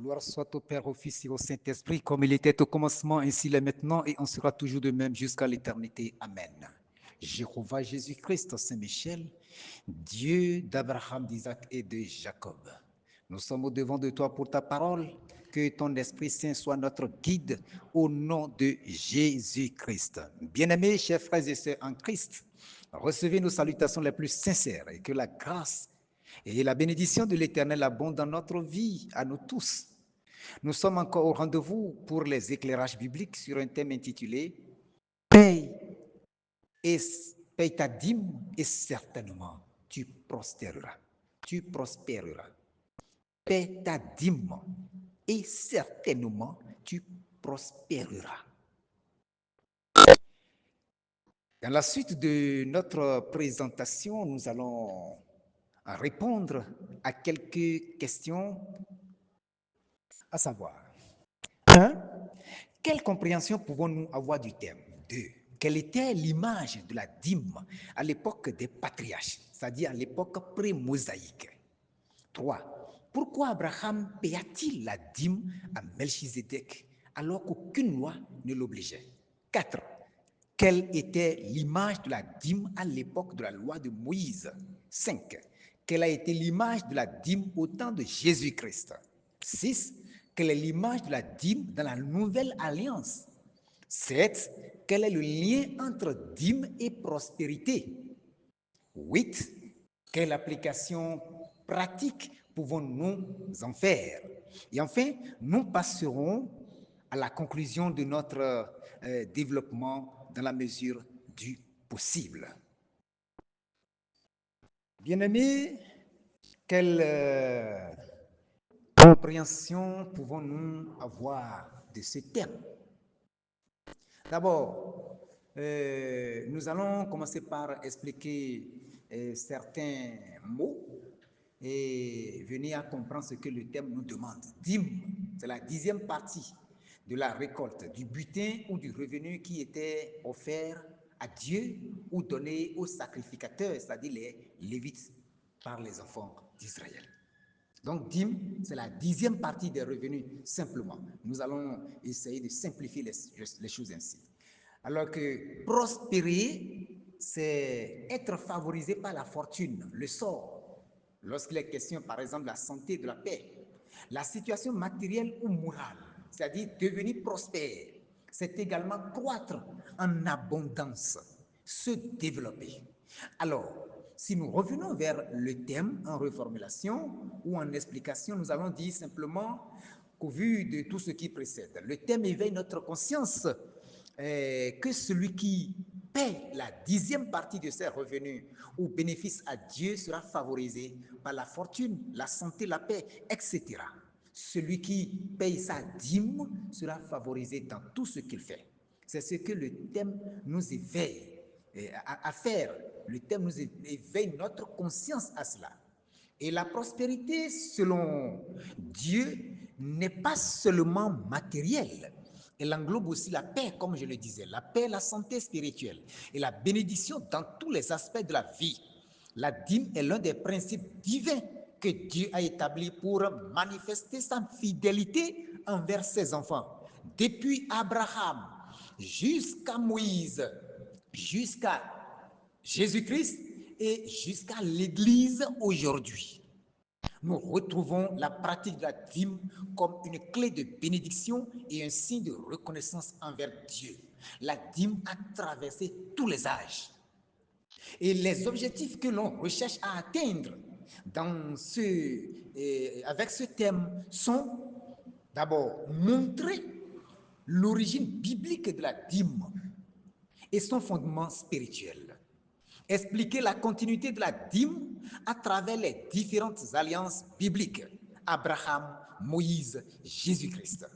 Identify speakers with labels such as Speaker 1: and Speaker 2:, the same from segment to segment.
Speaker 1: Gloire soit au Père, au Fils et au Saint-Esprit, comme il était au commencement, ainsi l'est maintenant, et on sera toujours de même jusqu'à l'éternité. Amen. Jéhovah Jésus-Christ, Saint-Michel, Dieu d'Abraham, d'Isaac et de Jacob. Nous sommes au devant de toi pour ta parole. Que ton Esprit Saint soit notre guide au nom de Jésus-Christ. Bien-aimés, chers frères et sœurs en Christ, recevez nos salutations les plus sincères et que la grâce et la bénédiction de l'Éternel abonde dans notre vie, à nous tous. Nous sommes encore au rendez-vous pour les éclairages bibliques sur un thème intitulé Paye, et, paye ta dîme et certainement tu prospéreras. Tu prospéreras. Paie ta dîme et certainement tu prospéreras. Dans la suite de notre présentation, nous allons répondre à quelques questions, à savoir, 1. Quelle compréhension pouvons-nous avoir du thème? 2. Quelle était l'image de la dîme à l'époque des patriarches, c'est-à-dire à l'époque pré-mosaïque? 3. Pourquoi Abraham paya-t-il la dîme à Melchizedek alors qu'aucune loi ne l'obligeait? 4. Quelle était l'image de la dîme à l'époque de la loi de Moïse? 5. Quelle a été l'image de la dîme au temps de Jésus-Christ? 6. Quelle est l'image de la dîme dans la nouvelle alliance? 7. Quel est le lien entre dîme et prospérité? 8. Quelle application pratique pouvons-nous en faire? Et enfin, nous passerons à la conclusion de notre développement dans la mesure du possible. Bien-aimés, quelle compréhension pouvons-nous avoir de ce thème? D'abord, nous allons commencer par expliquer certains mots et venir à comprendre ce que le thème nous demande. Dîme, c'est la 10e partie de la récolte, du butin ou du revenu qui était offert à Dieu ou donné aux sacrificateurs, c'est-à-dire les Lévites, par les enfants d'Israël. Donc, dîme, c'est la 10e partie des revenus, simplement. Nous allons essayer de simplifier les choses ainsi. Alors que prospérer, c'est être favorisé par la fortune, le sort, lorsqu'il est question, par exemple, de la santé, de la paix, la situation matérielle ou morale, c'est-à-dire devenir prospère, c'est également croître en abondance, se développer. Alors, si nous revenons vers le thème en reformulation ou en explication, nous allons dire simplement qu'au vu de tout ce qui précède, le thème éveille notre conscience que celui qui paie la 10e partie de ses revenus ou bénéfice à Dieu sera favorisé par la fortune, la santé, la paix, etc. Celui qui paye sa dîme sera favorisé dans tout ce qu'il fait. C'est ce que le thème nous éveille à faire. Le thème nous éveille notre conscience à cela. Et la prospérité, selon Dieu, n'est pas seulement matérielle. Elle englobe aussi la paix, comme je le disais, la paix, la santé spirituelle et la bénédiction dans tous les aspects de la vie. La dîme est l'un des principes divins que Dieu a établi pour manifester sa fidélité envers ses enfants. Depuis Abraham jusqu'à Moïse, jusqu'à Jésus-Christ et jusqu'à l'Église aujourd'hui. Nous retrouvons la pratique de la dîme comme une clé de bénédiction et un signe de reconnaissance envers Dieu. La dîme a traversé tous les âges. Et les objectifs que l'on recherche à atteindre avec ce thème sont d'abord montrer l'origine biblique de la dîme et son fondement spirituel. Expliquer la continuité de la dîme à travers les différentes alliances bibliques, Abraham, Moïse, Jésus-Christ.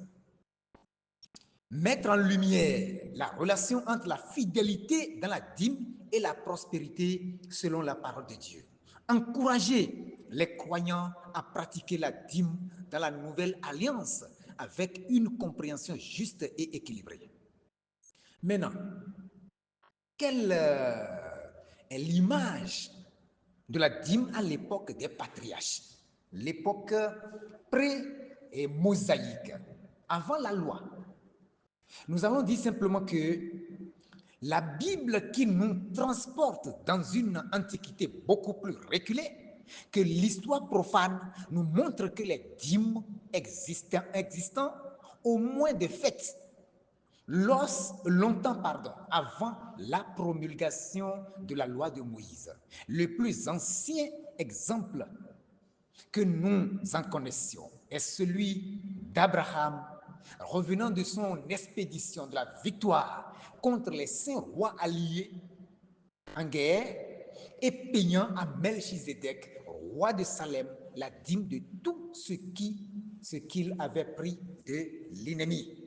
Speaker 1: Mettre en lumière la relation entre la fidélité dans la dîme et la prospérité selon la parole de Dieu. Encourager les croyants à pratiquer la dîme dans la nouvelle alliance avec une compréhension juste et équilibrée. Maintenant, quelle est l'image de la dîme à l'époque des patriarches, l'époque mosaïque. Avant la loi, nous allons dire simplement que la Bible qui nous transporte dans une antiquité beaucoup plus reculée que l'histoire profane nous montre que les dîmes existants au moins de fait, longtemps avant la promulgation de la loi de Moïse. Le plus ancien exemple que nous en connaissions est celui d'Abraham revenant de son expédition de la victoire contre les 5 rois alliés en guerre et payant à Melchizedek, roi de Salem, la dîme de tout ce qu'il avait pris de l'ennemi.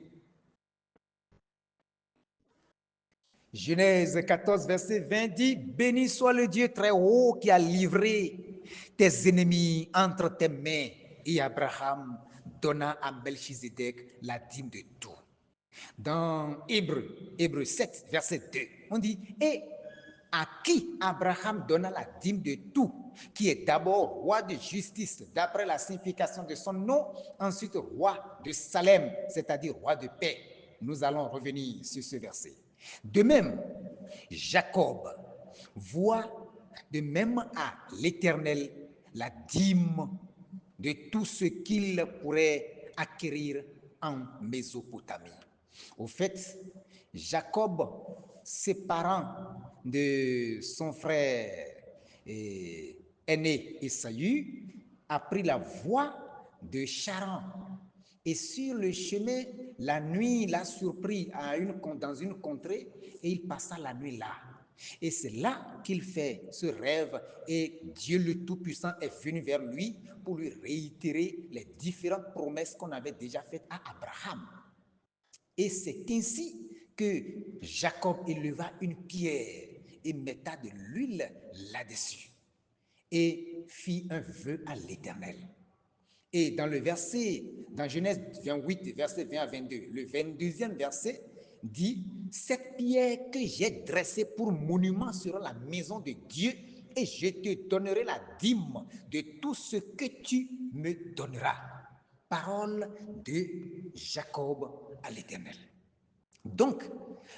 Speaker 1: Genèse 14, verset 20 dit, béni soit le Dieu très haut qui a livré tes ennemis entre tes mains. Et Abraham donna à Melchizedek la dîme de tout. Dans Hébreux 7, verset 2, on dit, et à qui Abraham donna la dîme de tout, qui est d'abord roi de justice, d'après la signification de son nom, ensuite roi de Salem, c'est-à-dire roi de paix. Nous allons revenir sur ce verset. De même, Jacob voit de même à l'Éternel la dîme de tout ce qu'il pourrait acquérir en Mésopotamie. Au fait, Jacob, séparant de son frère aîné Ésaü, a pris la voie de Charan. Et sur le chemin, la nuit l'a surpris dans une contrée et il passa la nuit là. Et c'est là qu'il fait ce rêve et Dieu le Tout-Puissant est venu vers lui pour lui réitérer les différentes promesses qu'on avait déjà faites à Abraham. Et c'est ainsi que Jacob éleva une pierre et metta de l'huile là-dessus et fit un vœu à l'Éternel. Et dans Genèse 28, verset 20 à 22, le 22e verset dit, cette pierre que j'ai dressée pour monument sera la maison de Dieu et je te donnerai la dîme de tout ce que tu me donneras. Parole de Jacob à l'Éternel. Donc,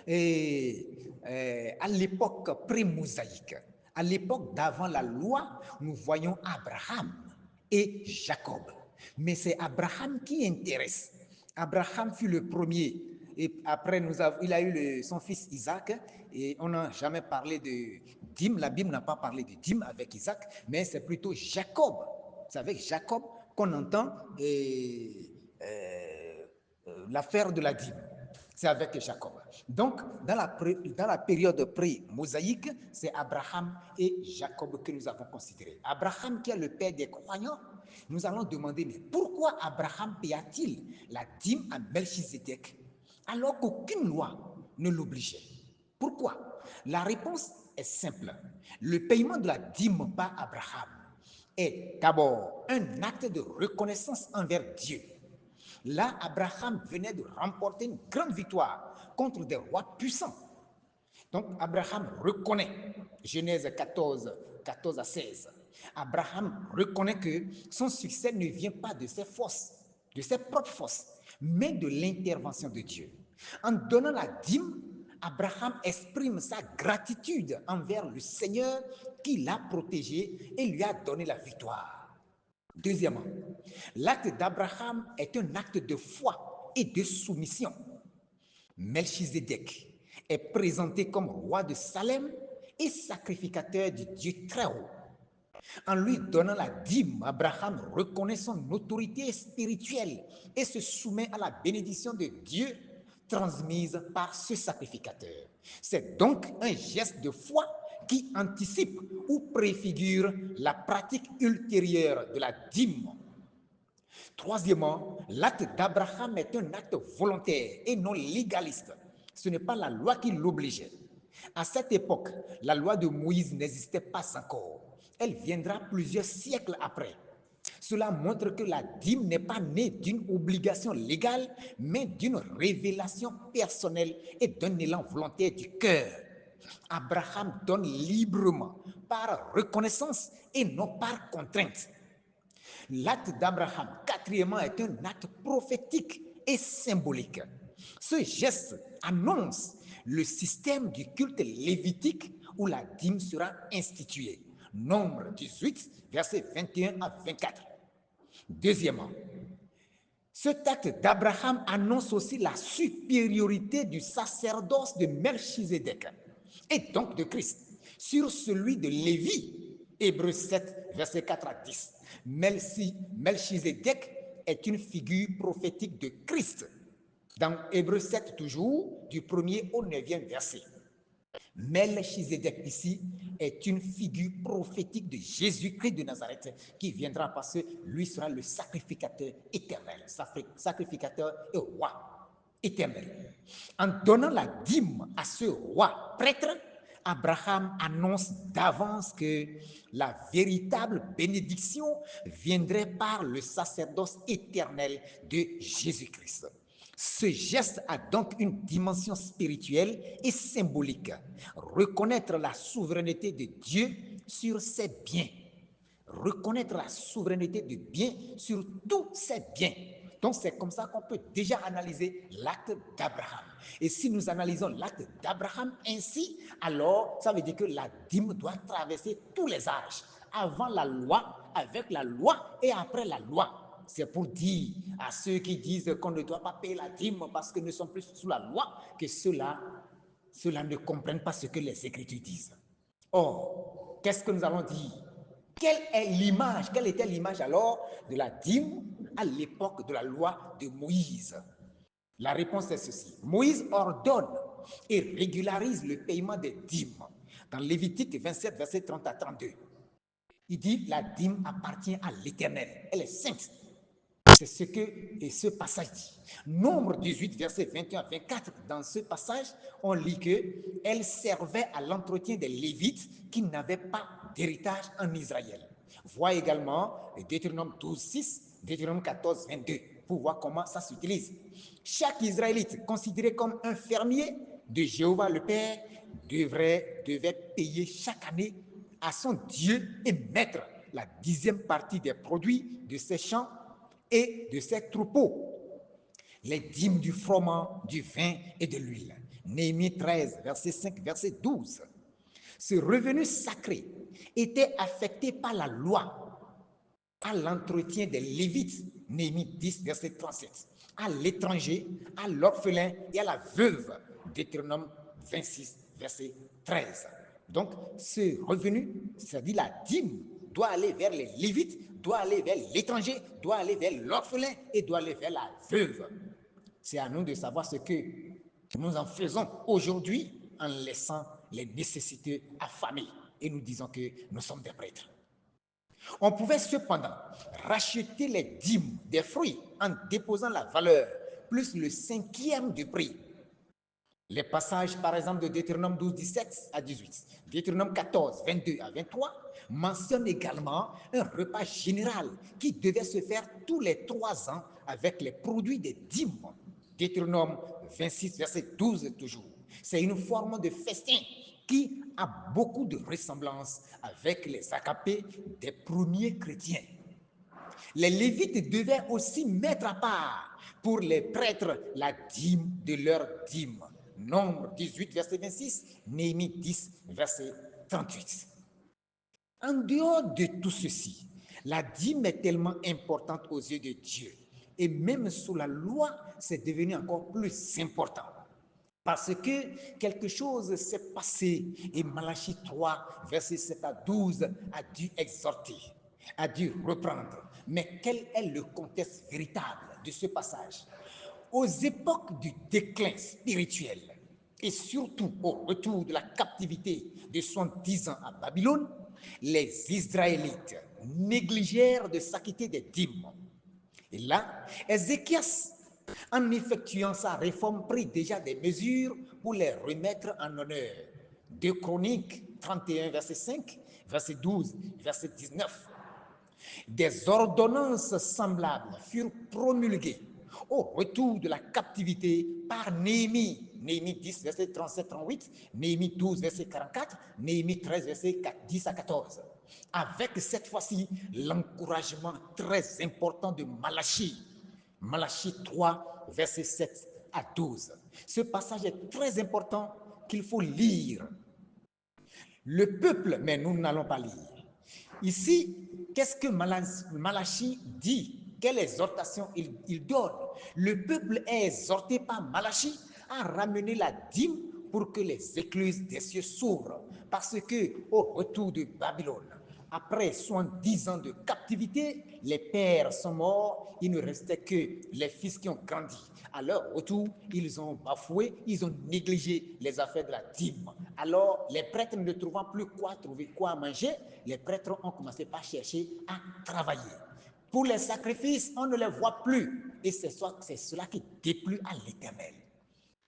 Speaker 1: à l'époque pré-mosaïque, à l'époque d'avant la loi, nous voyons Abraham et Jacob. Mais c'est Abraham qui intéresse. Abraham fut le premier. Et après, il a eu son fils Isaac. Et on n'a jamais parlé de dîme. La Bible n'a pas parlé de dîme avec Isaac. Mais c'est plutôt Jacob. C'est avec Jacob qu'on entend l'affaire de la dîme. C'est avec Jacob. Donc, dans la période pré-mosaïque, c'est Abraham et Jacob que nous avons considérés. Abraham, qui est le père des croyants, nous allons demander, mais pourquoi Abraham paya-t-il la dîme à Melchizedek alors qu'aucune loi ne l'obligeait? Pourquoi? La réponse est simple. Le paiement de la dîme par Abraham est d'abord un acte de reconnaissance envers Dieu. Là, Abraham venait de remporter une grande victoire contre des rois puissants. Donc, Abraham reconnaît, Genèse 14, 14 à 16, Abraham reconnaît que son succès ne vient pas de ses forces, de ses propres forces, mais de l'intervention de Dieu. En donnant la dîme, Abraham exprime sa gratitude envers le Seigneur qui l'a protégé et lui a donné la victoire. Deuxièmement, l'acte d'Abraham est un acte de foi et de soumission. Melchizedek est présenté comme roi de Salem et sacrificateur du Dieu très haut. En lui donnant la dîme, Abraham reconnaît son autorité spirituelle et se soumet à la bénédiction de Dieu transmise par ce sacrificateur. C'est donc un geste de foi qui anticipe ou préfigure la pratique ultérieure de la dîme. Troisièmement, l'acte d'Abraham est un acte volontaire et non légaliste. Ce n'est pas la loi qui l'obligeait. À cette époque, la loi de Moïse n'existait pas encore. Elle viendra plusieurs siècles après. Cela montre que la dîme n'est pas née d'une obligation légale, mais d'une révélation personnelle et d'un élan volontaire du cœur. Abraham donne librement, par reconnaissance et non par contrainte. L'acte d'Abraham, quatrièmement, est un acte prophétique et symbolique. Ce geste annonce le système du culte lévitique où la dîme sera instituée. Nombre 18, versets 21 à 24. Deuxièmement, cet acte d'Abraham annonce aussi la supériorité du sacerdoce de Melchizedek et donc de Christ sur celui de Lévi. Hébreux 7, versets 4 à 10. Melchizedek est une figure prophétique de Christ. Dans Hébreux 7, toujours, du 1er au 9e verset. Melchizedek ici est une figure prophétique de Jésus-Christ de Nazareth qui viendra parce que lui sera le sacrificateur éternel, sacrificateur et roi éternel. En donnant la dîme à ce roi prêtre, Abraham annonce d'avance que la véritable bénédiction viendrait par le sacerdoce éternel de Jésus-Christ. Ce geste a donc une dimension spirituelle et symbolique. Reconnaître la souveraineté de Dieu sur ses biens. Reconnaître la souveraineté de Dieu sur tous ses biens. Donc c'est comme ça qu'on peut déjà analyser l'acte d'Abraham. Et si nous analysons l'acte d'Abraham ainsi, alors ça veut dire que la dîme doit traverser tous les âges. Avant la loi, avec la loi et après la loi. C'est pour dire à ceux qui disent qu'on ne doit pas payer la dîme parce que nous sommes plus sous la loi que ceux-là ne comprennent pas ce que les Écritures disent. Or, qu'est-ce que nous allons dire? Quelle était l'image alors de la dîme à l'époque de la loi de Moïse? La réponse est ceci. Moïse ordonne et régularise le paiement des dîmes. Dans Lévitique 27, verset 30 à 32, il dit la dîme appartient à l'Éternel. Elle est sainte. C'est ce que ce passage dit. Nombre 18, verset 21 à 24, dans ce passage, on lit qu'elle servait à l'entretien des Lévites qui n'avaient pas d'héritage en Israël. Vois également Deutéronome 12, 6, Deutéronome 14, 22, pour voir comment ça s'utilise. Chaque Israélite, considéré comme un fermier de Jéhovah le Père, devait payer chaque année à son Dieu et mettre la 10e partie des produits de ses champs et de ses troupeaux, les dîmes du froment, du vin et de l'huile. Néhémie 13, verset 5, verset 12. Ce revenu sacré était affecté par la loi à l'entretien des Lévites, Néhémie 10, verset 37, à l'étranger, à l'orphelin et à la veuve, Deutéronome 26, verset 13. Donc, ce revenu, c'est-à-dire la dîme, doit aller vers les Lévites, doit aller vers l'étranger, doit aller vers l'orphelin et doit aller vers la veuve. C'est à nous de savoir ce que nous en faisons aujourd'hui en laissant les nécessités affamées. Et nous disons que nous sommes des prêtres. On pouvait cependant racheter les dîmes des fruits en déposant la valeur plus le 5e du prix. Les passages, par exemple, de Deutéronome 12, 17 à 18, Deutéronome 14, 22 à 23, mentionnent également un repas général qui devait se faire tous les 3 ans avec les produits des dîmes. Deutéronome 26, verset 12 toujours. C'est une forme de festin qui a beaucoup de ressemblances avec les acapés des premiers chrétiens. Les Lévites devaient aussi mettre à part pour les prêtres la dîme de leur dîme. Nombre 18, verset 26, Néhémie 10, verset 38. En dehors de tout ceci, la dîme est tellement importante aux yeux de Dieu. Et même sous la loi, c'est devenu encore plus important. Parce que quelque chose s'est passé et Malachie 3, verset 7 à 12 a dû exhorter, a dû reprendre. Mais quel est le contexte véritable de ce passage? Aux époques du déclin spirituel et surtout au retour de la captivité de 70 ans à Babylone, les Israélites négligèrent de s'acquitter des dîmes. Et là, Ézéchias, en effectuant sa réforme, prit déjà des mesures pour les remettre en honneur. 2 Chroniques 31, verset 5, verset 12, verset 19. Des ordonnances semblables furent promulguées au retour de la captivité par Néhémie. Néhémie 10, verset 37-38, Néhémie 12, verset 44, Néhémie 13, verset 10 à 14. avec cette fois-ci l'encouragement très important de Malachie. Malachie 3, versets 7 à 12. Ce passage est très important qu'il faut lire. Le peuple, mais nous n'allons pas lire. Ici, qu'est-ce que Malachie dit? Quelle exhortation il donne? Le peuple est exhorté par Malachie à ramener la dîme pour que les écluses des cieux s'ouvrent. Parce que au retour de Babylone, après 70 ans de captivité, les pères sont morts, il ne restait que les fils qui ont grandi. À leur retour, ils ont bafoué, ils ont négligé les affaires de la dîme. Alors, les prêtres ne trouvant plus quoi trouver, quoi manger, les prêtres ont commencé par chercher à travailler. Pour les sacrifices, on ne les voit plus. Et c'est cela qui déplut à l'Éternel.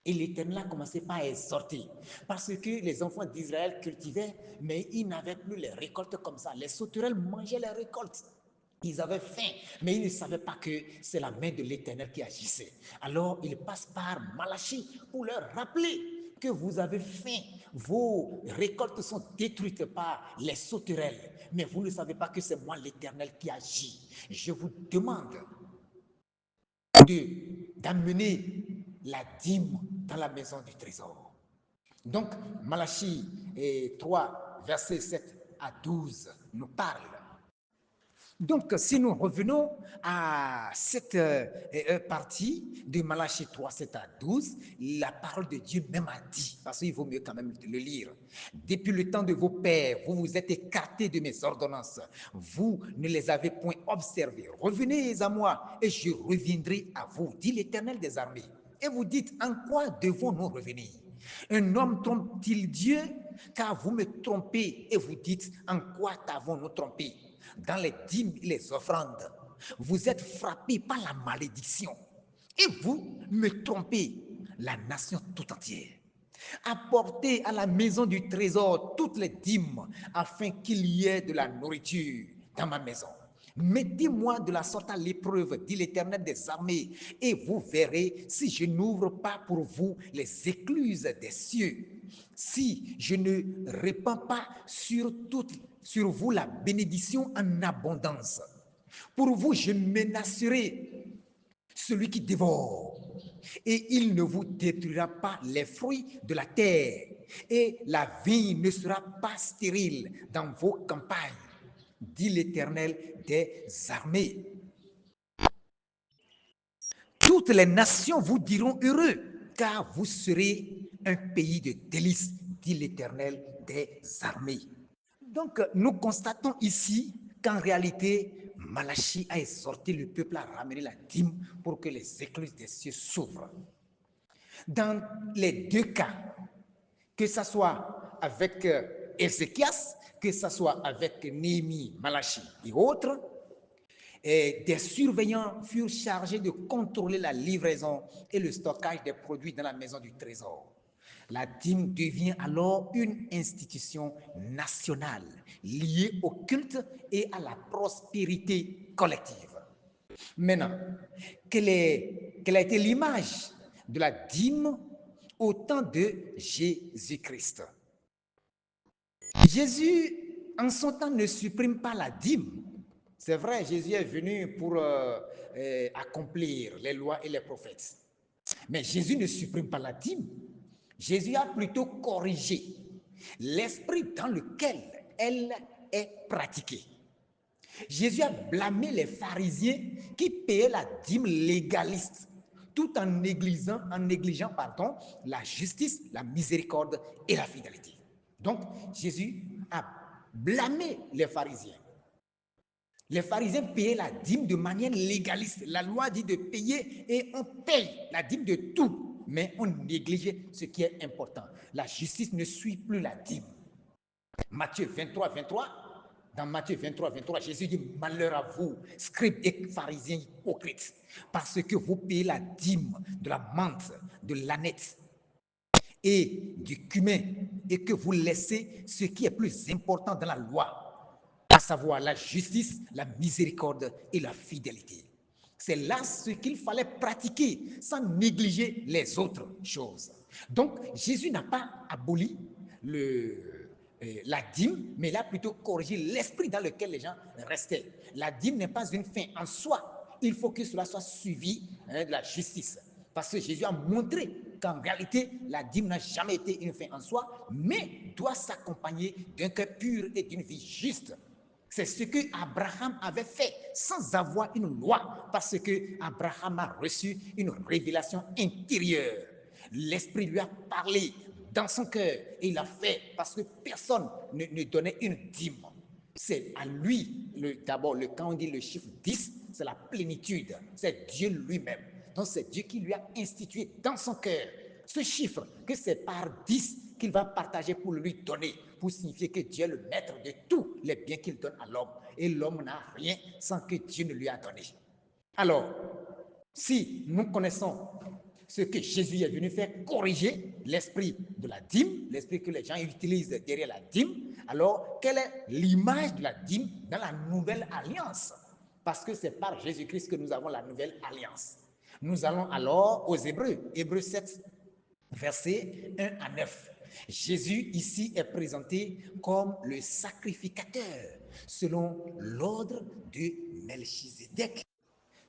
Speaker 1: Et l'Éternel a commencé par exhorter. Parce que les enfants d'Israël cultivaient, mais ils n'avaient plus les récoltes comme ça. Les sauterelles mangeaient les récoltes. Ils avaient faim, mais ils ne savaient pas que c'est la main de l'Éternel qui agissait. Alors, il passe par Malachie pour leur rappeler que vous avez faim. Vos récoltes sont détruites par les sauterelles. Mais vous ne savez pas que c'est moi l'Éternel qui agit. Je vous demande d'amener la dîme dans la maison du trésor. Donc, Malachie 3, versets 7 à 12 nous parle. Donc, si nous revenons à cette partie de Malachie 3, 7 à 12, la parole de Dieu même a dit, parce qu'il vaut mieux quand même le lire. Depuis le temps de vos pères, vous vous êtes écartés de mes ordonnances. Vous ne les avez point observées. Revenez à moi et je reviendrai à vous, dit l'Éternel des armées. Et vous dites, en quoi devons-nous revenir? Un homme trompe-t-il Dieu? Car vous me trompez et vous dites, en quoi t'avons-nous trompé? Dans les dîmes et les offrandes, vous êtes frappés par la malédiction. Et vous me trompez, la nation tout entière. Apportez à la maison du trésor toutes les dîmes, afin qu'il y ait de la nourriture dans ma maison. Mettez-moi de la sorte à l'épreuve, dit l'Éternel des armées, et vous verrez si je n'ouvre pas pour vous les écluses des cieux, si je ne répands pas sur vous la bénédiction en abondance. Pour vous, je menacerai celui qui dévore, et il ne vous détruira pas les fruits de la terre, et la vigne ne sera pas stérile dans vos campagnes, dit l'Éternel des armées. Toutes les nations vous diront heureux, car vous serez un pays de délices, dit l'Éternel des armées. Donc, nous constatons ici qu'en réalité, Malachie a exhorté le peuple à ramener la dîme pour que les écluses des cieux s'ouvrent. Dans les deux cas, que ce soit avec Ézéchias, que ce soit avec Néhémie, Malachie et autres, des surveillants furent chargés de contrôler la livraison et le stockage des produits dans la maison du trésor. La dîme devient alors une institution nationale liée au culte et à la prospérité collective. Maintenant, quelle a été l'image de la dîme au temps de Jésus-Christ? Jésus, en son temps, ne supprime pas la dîme. C'est vrai, Jésus est venu pour accomplir les lois et les prophètes. Mais Jésus ne supprime pas la dîme. Jésus a plutôt corrigé l'esprit dans lequel elle est pratiquée. Jésus a blâmé les pharisiens qui payaient la dîme légaliste, tout en négligeant la justice, la miséricorde et la fidélité. Donc, Jésus a blâmé les pharisiens. Les pharisiens payaient la dîme de manière légaliste. La loi dit de payer et on paye la dîme de tout, mais on négligeait ce qui est important. La justice ne suit plus la dîme. Matthieu 23, 23, dans Matthieu 23, 23, Jésus dit, malheur à vous, scribes et pharisiens hypocrites, parce que vous payez la dîme de la menthe, de l'âneth et du cumin, et que vous laissez ce qui est plus important dans la loi, à savoir la justice, la miséricorde et la fidélité. C'est là ce qu'il fallait pratiquer sans négliger les autres choses. Donc, Jésus n'a pas aboli la dîme, mais il a plutôt corrigé l'esprit dans lequel les gens restaient. La dîme n'est pas une fin en soi. Il faut que cela soit suivi de la justice. Parce que Jésus a montré qu'en réalité, la dîme n'a jamais été une fin en soi, mais doit s'accompagner d'un cœur pur et d'une vie juste. C'est ce que Abraham avait fait sans avoir une loi, parce que Abraham a reçu une révélation intérieure. L'Esprit lui a parlé dans son cœur et il a fait parce que personne ne donnait une dîme. C'est à lui, d'abord, quand on dit le chiffre 10, c'est la plénitude, c'est Dieu lui-même. Donc c'est Dieu qui lui a institué dans son cœur ce chiffre, que c'est par 10 qu'il va partager pour lui donner, pour signifier que Dieu est le maître de tous les biens qu'il donne à l'homme. Et l'homme n'a rien sans que Dieu ne lui a donné. Alors, si nous connaissons ce que Jésus est venu faire, corriger l'esprit de la dîme, l'esprit que les gens utilisent derrière la dîme, alors quelle est l'image de la dîme dans la nouvelle alliance? Parce que c'est par Jésus-Christ que nous avons la nouvelle alliance. Nous allons alors aux Hébreux, Hébreux 7, versets 1 à 9. Jésus ici est présenté comme le sacrificateur selon l'ordre de Melchizedek.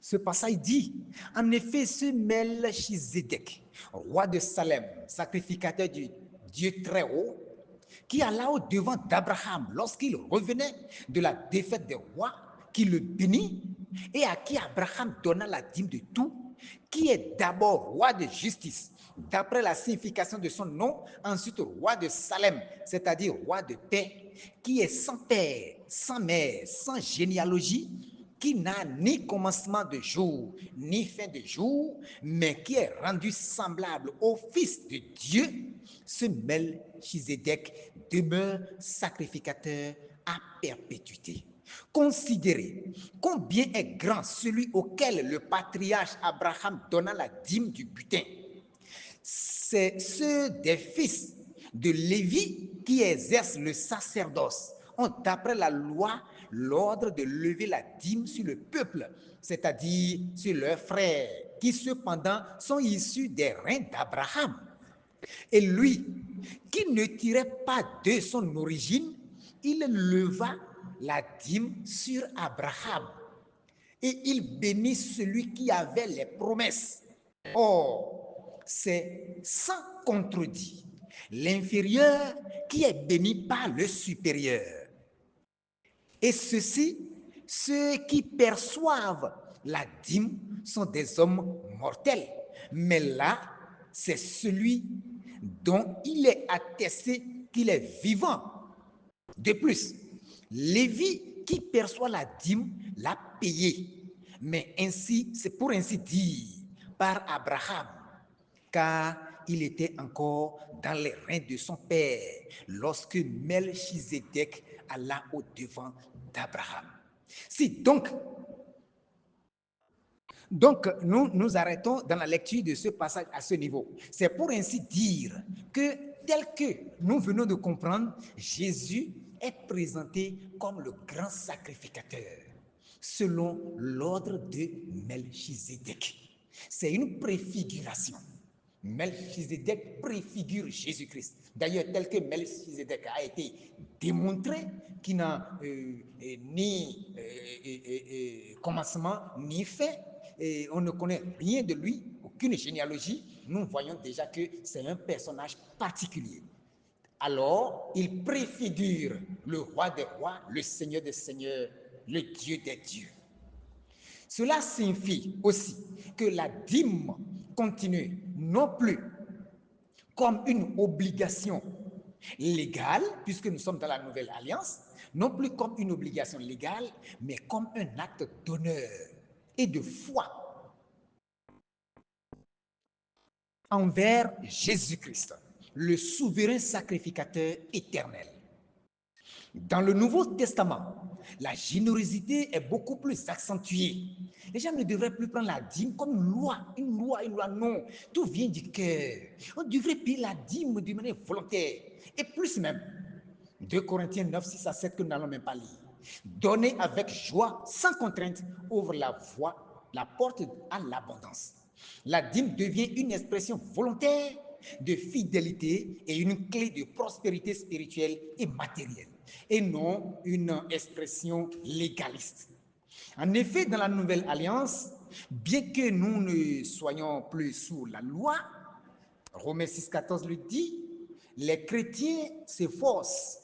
Speaker 1: Ce passage dit, en effet, ce Melchizedek, roi de Salem, sacrificateur du Dieu très haut, qui alla au devant d'Abraham lorsqu'il revenait de la défaite des rois, qui le bénit et à qui Abraham donna la dîme de tout, qui est d'abord roi de justice, d'après la signification de son nom, ensuite roi de Salem, c'est-à-dire roi de paix, qui est sans père, sans mère, sans généalogie, qui n'a ni commencement de jour, ni fin de jour, mais qui est rendu semblable au Fils de Dieu, ce Melchizedek demeure sacrificateur à perpétuité. Considérez combien est grand celui auquel le patriarche Abraham donna la dîme du butin. C'est ceux des fils de Lévi qui exercent le sacerdoce ont, d'après la loi, l'ordre de lever la dîme sur le peuple, c'est-à-dire sur leurs frères, qui cependant sont issus des reins d'Abraham. Et lui, qui ne tirait pas de son origine, il leva la dîme sur Abraham. Et il bénit celui qui avait les promesses. Or, c'est sans contredit l'inférieur qui est béni par le supérieur. Et ceux-ci, ceux qui perçoivent la dîme, sont des hommes mortels. Mais là, c'est celui dont il est attesté qu'il est vivant. De plus, Lévi qui perçoit la dîme l'a payé, mais ainsi, c'est pour ainsi dire, par Abraham, car il était encore dans les reins de son père lorsque Melchizedek alla au devant d'Abraham. Si donc nous nous arrêtons dans la lecture de ce passage à ce niveau. C'est pour ainsi dire que tel que nous venons de comprendre, Jésus est présenté comme le grand sacrificateur selon l'ordre de Melchizedek. C'est une préfiguration. Melchizedek préfigure Jésus-Christ. D'ailleurs, tel que Melchizedek a été démontré, qui n'a ni commencement ni fin, et on ne connaît rien de lui, aucune généalogie, nous voyons déjà que c'est un personnage particulier. Alors, il préfigure le roi des rois, le Seigneur des seigneurs, le Dieu des dieux. Cela signifie aussi que la dîme continue non plus comme une obligation légale, puisque nous sommes dans la nouvelle alliance, non plus comme une obligation légale, mais comme un acte d'honneur et de foi envers Jésus-Christ, le souverain sacrificateur éternel. Dans le Nouveau Testament, la générosité est beaucoup plus accentuée. Les gens ne devraient plus prendre la dîme comme une loi, une loi, une loi. Non, tout vient du cœur. On devrait payer la dîme de manière volontaire. Et plus même, 2 Corinthiens 9, 6 à 7 que nous n'allons même pas lire. Donner avec joie, sans contrainte, ouvre la voie, la porte à l'abondance. La dîme devient une expression volontaire de fidélité et une clé de prospérité spirituelle et matérielle, et non une expression légaliste. En effet, dans la nouvelle alliance, bien que nous ne soyons plus sous la loi, Romains 6,14 le dit, les chrétiens s'efforcent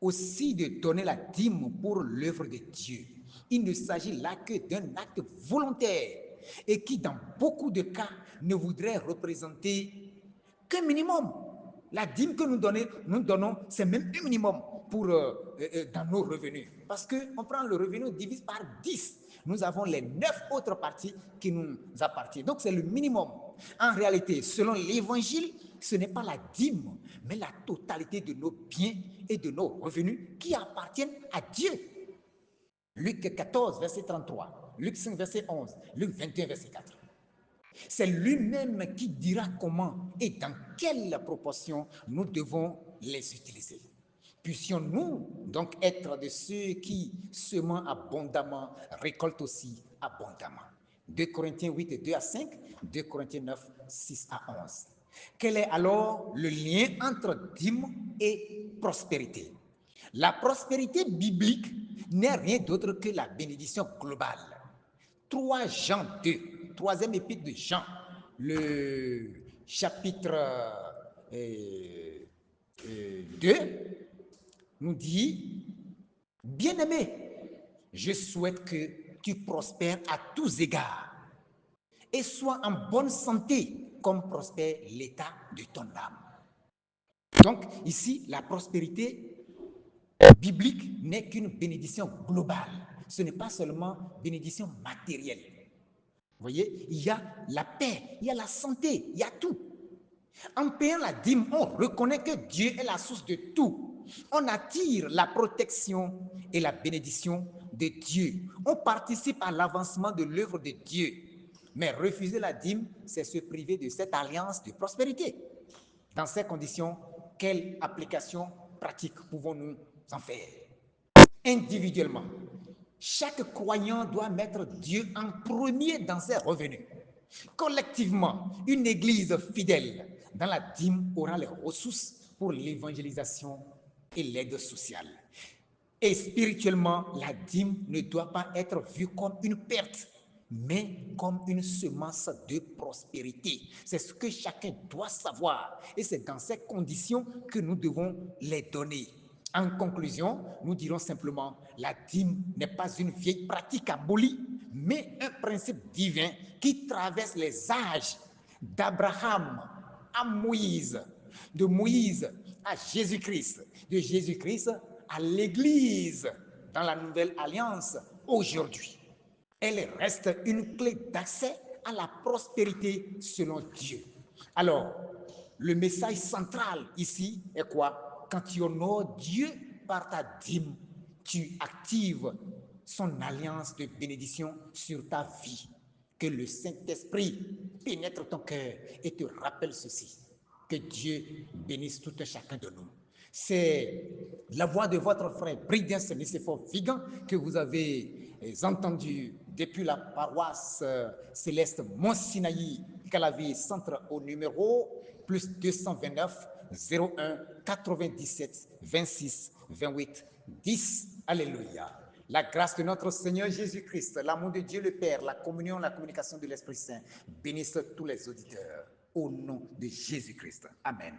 Speaker 1: aussi de donner la dîme pour l'œuvre de Dieu. Il ne s'agit là que d'un acte volontaire et qui, dans beaucoup de cas, ne voudrait représenter qu'un minimum. La dîme que nous donnons, c'est même un minimum pour, dans nos revenus. Parce qu'on prend le revenu, on divise par 10. Nous avons les 9 autres parties qui nous appartiennent. Donc c'est le minimum. En réalité, selon l'évangile, ce n'est pas la dîme, mais la totalité de nos biens et de nos revenus qui appartiennent à Dieu. Luc 14, verset 33, Luc 5, verset 11, Luc 21, verset 4. C'est lui-même qui dira comment et dans quelle proportion nous devons les utiliser. Puissions-nous donc être de ceux qui, semant abondamment, récoltent aussi abondamment. 2 Corinthiens 8, 2 à 5, 2 Corinthiens 9, 6 à 11. Quel est alors le lien entre dîme et prospérité? La prospérité biblique n'est rien d'autre que la bénédiction globale. 3 Jean 2, troisième épître de Jean, le chapitre 2, nous dit, bien-aimé, je souhaite que tu prospères à tous égards et sois en bonne santé comme prospère l'état de ton âme. Donc ici, la prospérité biblique n'est qu'une bénédiction globale. Ce n'est pas seulement bénédiction matérielle. Vous voyez, il y a la paix, il y a la santé, il y a tout. En payant la dîme, on reconnaît que Dieu est la source de tout. On attire la protection et la bénédiction de Dieu. On participe à l'avancement de l'œuvre de Dieu. Mais refuser la dîme, c'est se priver de cette alliance de prospérité. Dans ces conditions, quelle application pratique pouvons-nous en faire? Individuellement, chaque croyant doit mettre Dieu en premier dans ses revenus. Collectivement, une église fidèle dans la dîme aura les ressources pour l'évangélisation et l'aide sociale. Et spirituellement, la dîme ne doit pas être vue comme une perte, mais comme une semence de prospérité. C'est ce que chacun doit savoir. Et c'est dans ces conditions que nous devons les donner. En conclusion, nous dirons simplement, la dîme n'est pas une vieille pratique abolie, mais un principe divin qui traverse les âges, d'Abraham à Moïse, de Moïse à Jésus-Christ, de Jésus-Christ à l'Église dans la nouvelle alliance aujourd'hui. Elle reste une clé d'accès à la prospérité selon Dieu. Alors, le message central ici est quoi? Quand tu honores Dieu par ta dîme, tu actives son alliance de bénédiction sur ta vie. Que le Saint-Esprit pénètre ton cœur et te rappelle ceci. Que Dieu bénisse tout un chacun de nous. C'est la voix de votre frère Bridias Nicéphore Vigan que vous avez entendu depuis la paroisse céleste Mont-Sinaï, Calavier, centre au numéro plus 229 01 97 26 28 10. Alléluia. La grâce de notre Seigneur Jésus-Christ, l'amour de Dieu le Père, la communion, la communication de l'Esprit Saint bénisse tous les auditeurs au nom de Jésus-Christ. Amen.